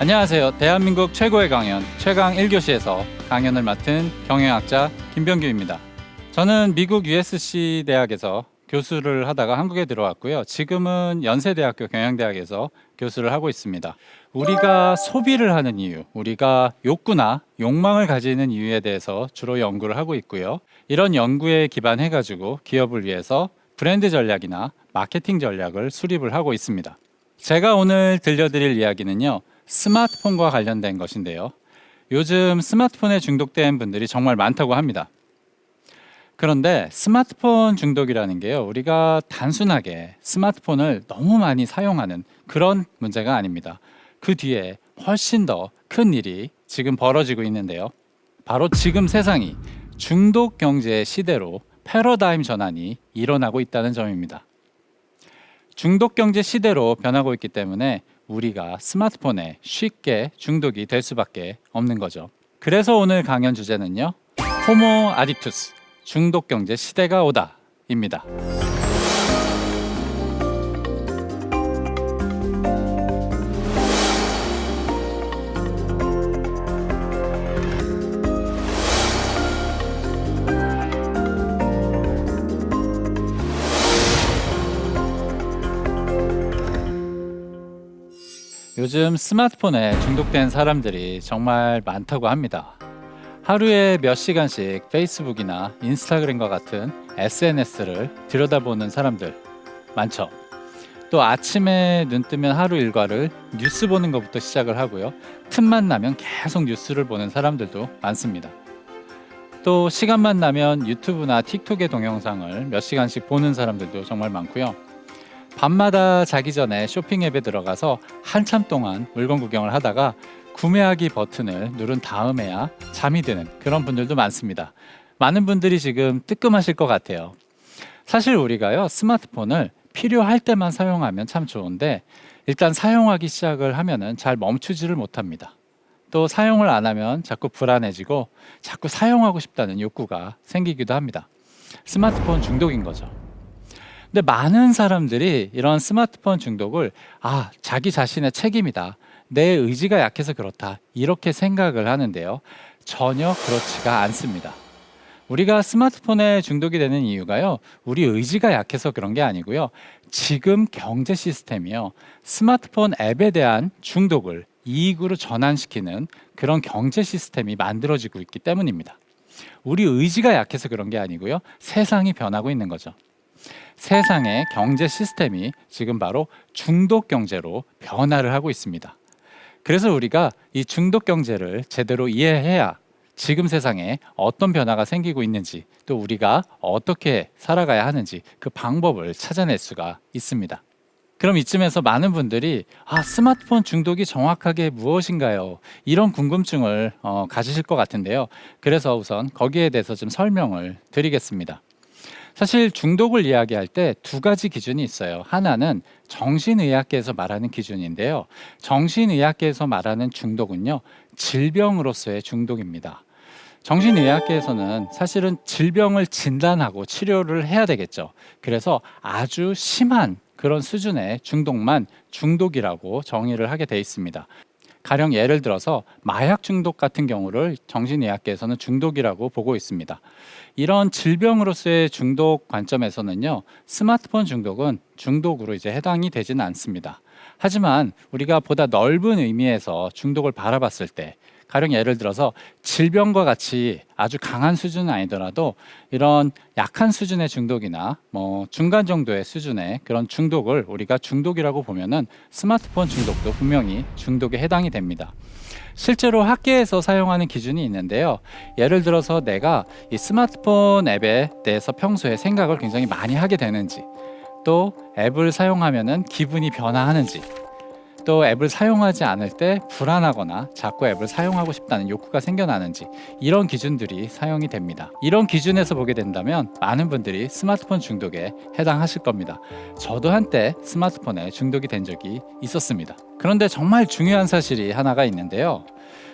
안녕하세요. 대한민국 최고의 강연 최강 1교시에서 강연을 맡은 경영학자 김병규입니다. 저는 미국 USC 대학에서 교수를 하다가 한국에 들어왔고요. 지금은 연세대학교 경영대학에서 교수를 하고 있습니다. 우리가 소비를 하는 이유, 우리가 욕구나 욕망을 가지는 이유에 대해서 주로 연구를 하고 있고요. 이런 연구에 기반해가지고 기업을 위해서 브랜드 전략이나 마케팅 전략을 수립을 하고 있습니다. 제가 오늘 들려드릴 이야기는요, 스마트폰과 관련된 것인데요. 요즘 스마트폰에 중독된 분들이 정말 많다고 합니다. 그런데 스마트폰 중독이라는 게요, 우리가 단순하게 스마트폰을 너무 많이 사용하는 그런 문제가 아닙니다. 그 뒤에 훨씬 더 큰 일이 지금 벌어지고 있는데요. 바로 지금 세상이 중독 경제 시대로 패러다임 전환이 일어나고 있다는 점입니다. 중독 경제 시대로 변하고 있기 때문에 우리가 스마트폰에 쉽게 중독이 될 수밖에 없는 거죠. 그래서 오늘 강연 주제는요, 호모 아딕투스, 중독 경제 시대가 오다 입니다. 요즘 스마트폰에 중독된 사람들이 정말 많다고 합니다. 하루에 몇 시간씩 페이스북이나 인스타그램과 같은 SNS를 들여다보는 사람들 많죠. 또 아침에 눈 뜨면 하루 일과를 뉴스 보는 것부터 시작을 하고요. 틈만 나면 계속 뉴스를 보는 사람들도 많습니다. 또 시간만 나면 유튜브나 틱톡의 동영상을 몇 시간씩 보는 사람들도 정말 많고요. 밤마다 자기 전에 쇼핑 앱에 들어가서 한참 동안 물건 구경을 하다가 구매하기 버튼을 누른 다음에야 잠이 드는 그런 분들도 많습니다. 많은 분들이 지금 뜨끔하실 것 같아요. 사실 우리가요, 스마트폰을 필요할 때만 사용하면 참 좋은데, 일단 사용하기 시작을 하면은 잘 멈추지를 못합니다. 또 사용을 안 하면 자꾸 불안해지고 자꾸 사용하고 싶다는 욕구가 생기기도 합니다. 스마트폰 중독인 거죠. 근데 많은 사람들이 이런 스마트폰 중독을 자기 자신의 책임이다, 내 의지가 약해서 그렇다, 이렇게 생각을 하는데요. 전혀 그렇지가 않습니다. 우리가 스마트폰에 중독이 되는 이유가요, 우리 의지가 약해서 그런 게 아니고요. 지금 경제 시스템이요, 스마트폰 앱에 대한 중독을 이익으로 전환시키는 그런 경제 시스템이 만들어지고 있기 때문입니다. 우리 의지가 약해서 그런 게 아니고요. 세상이 변하고 있는 거죠. 세상의 경제 시스템이 지금 바로 중독 경제로 변화를 하고 있습니다. 그래서 우리가 이 중독 경제를 제대로 이해해야 지금 세상에 어떤 변화가 생기고 있는지, 또 우리가 어떻게 살아가야 하는지 그 방법을 찾아낼 수가 있습니다. 그럼 이쯤에서 많은 분들이 스마트폰 중독이 정확하게 무엇인가요? 이런 궁금증을 가지실 것 같은데요. 그래서 우선 거기에 대해서 좀 설명을 드리겠습니다. 사실 중독을 이야기할 때 두 가지 기준이 있어요. 하나는 정신의학계에서 말하는 기준인데요. 정신의학계에서 말하는 중독은요, 질병으로서의 중독입니다. 정신의학계에서는 사실은 질병을 진단하고 치료를 해야 되겠죠. 그래서 아주 심한 그런 수준의 중독만 중독이라고 정의를 하게 돼 있습니다. 가령 예를 들어서 마약 중독 같은 경우를 정신의학계에서는 중독이라고 보고 있습니다. 이런 질병으로서의 중독 관점에서는요, 스마트폰 중독은 중독으로 이제 해당이 되지는 않습니다. 하지만 우리가 보다 넓은 의미에서 중독을 바라봤을 때, 가령 예를 들어서 질병과 같이 아주 강한 수준은 아니더라도 이런 약한 수준의 중독이나 중간 정도의 수준의 그런 중독을 우리가 중독이라고 보면은 스마트폰 중독도 분명히 중독에 해당이 됩니다. 실제로 학계에서 사용하는 기준이 있는데요. 예를 들어서 내가 이 스마트폰 앱에 대해서 평소에 생각을 굉장히 많이 하게 되는지, 또 앱을 사용하면은 기분이 변화하는지, 또 앱을 사용하지 않을 때 불안하거나 자꾸 앱을 사용하고 싶다는 욕구가 생겨나는지, 이런 기준들이 사용이 됩니다. 이런 기준에서 보게 된다면 많은 분들이 스마트폰 중독에 해당하실 겁니다. 저도 한때 스마트폰에 중독이 된 적이 있었습니다. 그런데 정말 중요한 사실이 하나가 있는데요.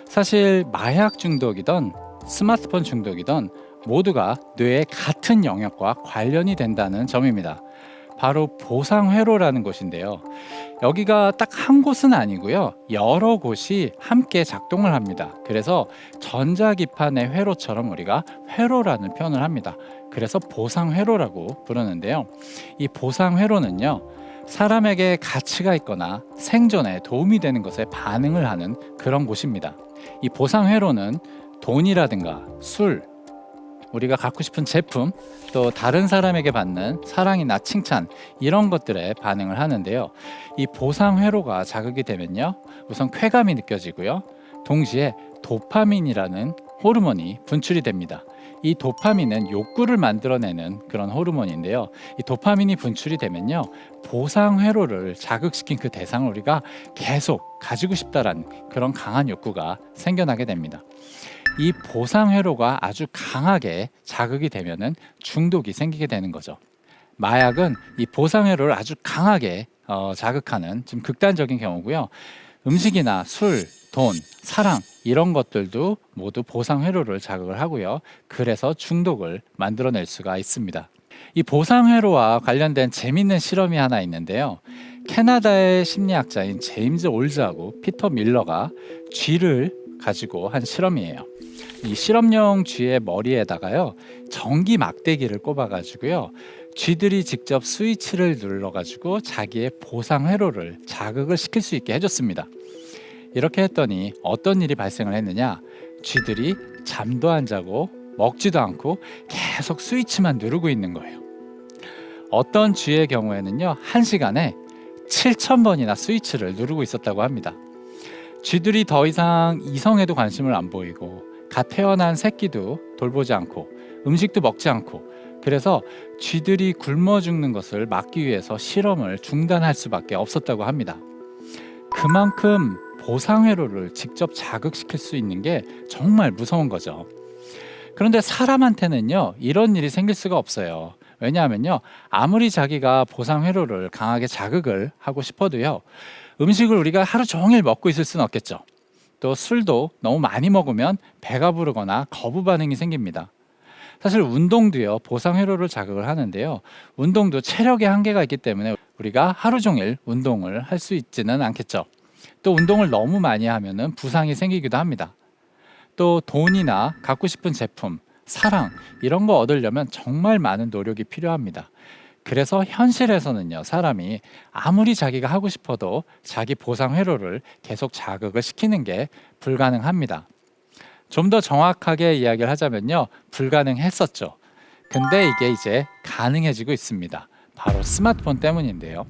사실 마약 중독이든 스마트폰 중독이든 모두가 뇌의 같은 영역과 관련이 된다는 점입니다. 바로 보상회로라는 곳인데요. 여기가 딱 한 곳은 아니고요. 여러 곳이 함께 작동을 합니다. 그래서 전자기판의 회로처럼 우리가 회로라는 표현을 합니다. 그래서 보상회로라고 부르는데요. 이 보상회로는요, 사람에게 가치가 있거나 생존에 도움이 되는 것에 반응을 하는 그런 곳입니다. 이 보상회로는 돈이라든가 술, 우리가 갖고 싶은 제품, 또 다른 사람에게 받는 사랑이나 칭찬, 이런 것들에 반응을 하는데요. 이 보상회로가 자극이 되면요, 우선 쾌감이 느껴지고요, 동시에 도파민이라는 호르몬이 분출이 됩니다. 이 도파민은 욕구를 만들어내는 그런 호르몬인데요. 이 도파민이 분출이 되면요, 보상회로를 자극시킨 그 대상을 우리가 계속 가지고 싶다라는 그런 강한 욕구가 생겨나게 됩니다. 이 보상회로가 아주 강하게 자극이 되면은 중독이 생기게 되는 거죠. 마약은 이 보상회로를 아주 강하게 자극하는 좀 극단적인 경우고요. 음식이나 술, 돈, 사랑, 이런 것들도 모두 보상회로를 자극을 하고요. 그래서 중독을 만들어낼 수가 있습니다. 이 보상회로와 관련된 재밌는 실험이 하나 있는데요. 캐나다의 심리학자인 제임스 올즈하고 피터 밀러가 쥐를 가지고 한 실험이에요. 이 실험용 쥐의 머리에다가요, 전기 막대기를 꼽아가지고요, 쥐들이 직접 스위치를 눌러가지고 자기의 보상 회로를 자극을 시킬 수 있게 해줬습니다. 이렇게 했더니 어떤 일이 발생을 했느냐? 쥐들이 잠도 안 자고 먹지도 않고 계속 스위치만 누르고 있는 거예요. 어떤 쥐의 경우에는요, 1시간에 7,000번이나 스위치를 누르고 있었다고 합니다. 쥐들이 더 이상 이성에도 관심을 안 보이고 갓 태어난 새끼도 돌보지 않고 음식도 먹지 않고, 그래서 쥐들이 굶어 죽는 것을 막기 위해서 실험을 중단할 수밖에 없었다고 합니다. 그만큼 보상회로를 직접 자극시킬 수 있는 게 정말 무서운 거죠. 그런데 사람한테는요, 이런 일이 생길 수가 없어요. 왜냐하면요, 아무리 자기가 보상회로를 강하게 자극을 하고 싶어도요, 음식을 우리가 하루 종일 먹고 있을 수는 없겠죠. 또 술도 너무 많이 먹으면 배가 부르거나 거부 반응이 생깁니다. 사실 운동도요, 보상회로를 자극을 하는데요, 운동도 체력의 한계가 있기 때문에 우리가 하루 종일 운동을 할 수 있지는 않겠죠. 또 운동을 너무 많이 하면은 부상이 생기기도 합니다. 또 돈이나 갖고 싶은 제품, 사랑, 이런 거 얻으려면 정말 많은 노력이 필요합니다. 그래서 현실에서는요, 사람이 아무리 자기가 하고 싶어도 자기 보상 회로를 계속 자극을 시키는 게 불가능합니다. 좀 더 정확하게 이야기를 하자면요, 불가능했었죠. 근데 이게 이제 가능해지고 있습니다. 바로 스마트폰 때문인데요.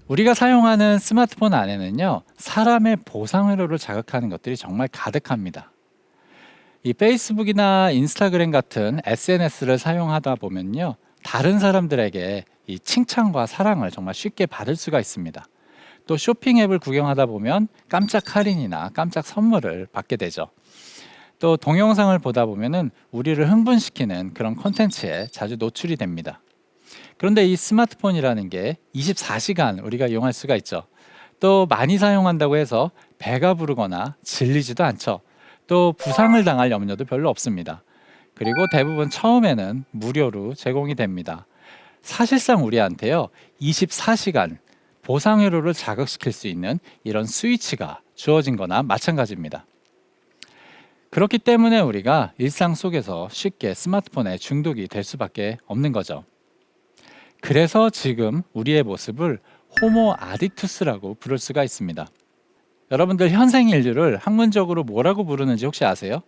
우리가 사용하는 스마트폰 안에는요, 사람의 보상 회로를 자극하는 것들이 정말 가득합니다. 이 페이스북이나 인스타그램 같은 SNS를 사용하다 보면요, 다른 사람들에게 이 칭찬과 사랑을 정말 쉽게 받을 수가 있습니다. 또 쇼핑 앱을 구경하다 보면 깜짝 할인이나 깜짝 선물을 받게 되죠. 또 동영상을 보다 보면은 우리를 흥분시키는 그런 콘텐츠에 자주 노출이 됩니다. 그런데 이 스마트폰이라는 게 24시간 우리가 이용할 수가 있죠. 또 많이 사용한다고 해서 배가 부르거나 질리지도 않죠. 또 부상을 당할 염려도 별로 없습니다. 그리고 대부분 처음에는 무료로 제공이 됩니다. 사실상 우리한테요, 24시간 보상회로를 자극시킬 수 있는 이런 스위치가 주어진 거나 마찬가지입니다. 그렇기 때문에 우리가 일상 속에서 쉽게 스마트폰에 중독이 될 수밖에 없는 거죠. 그래서 지금 우리의 모습을 호모 아딕투스라고 부를 수가 있습니다. 여러분들 현생 인류를 학문적으로 뭐라고 부르는지 혹시 아세요?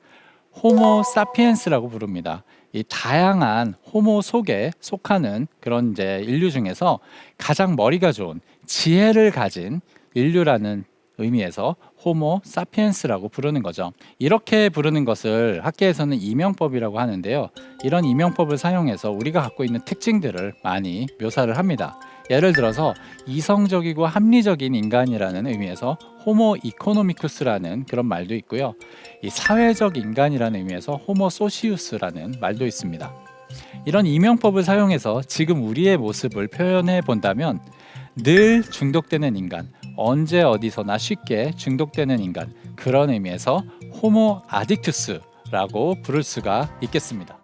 호모 사피엔스라고 부릅니다. 이 다양한 호모 속에 속하는 그런 이제 인류 중에서 가장 머리가 좋은 지혜를 가진 인류라는 의미에서 호모 사피엔스라고 부르는 거죠. 이렇게 부르는 것을 학계에서는 이명법이라고 하는데요. 이런 이명법을 사용해서 우리가 갖고 있는 특징들을 많이 묘사를 합니다. 예를 들어서 이성적이고 합리적인 인간이라는 의미에서 호모 이코노미쿠스라는 그런 말도 있고요. 이 사회적 인간이라는 의미에서 호모 소시우스라는 말도 있습니다. 이런 이명법을 사용해서 지금 우리의 모습을 표현해 본다면 늘 중독되는 인간, 언제 어디서나 쉽게 중독되는 인간, 그런 의미에서 호모 아딕투스라고 부를 수가 있겠습니다.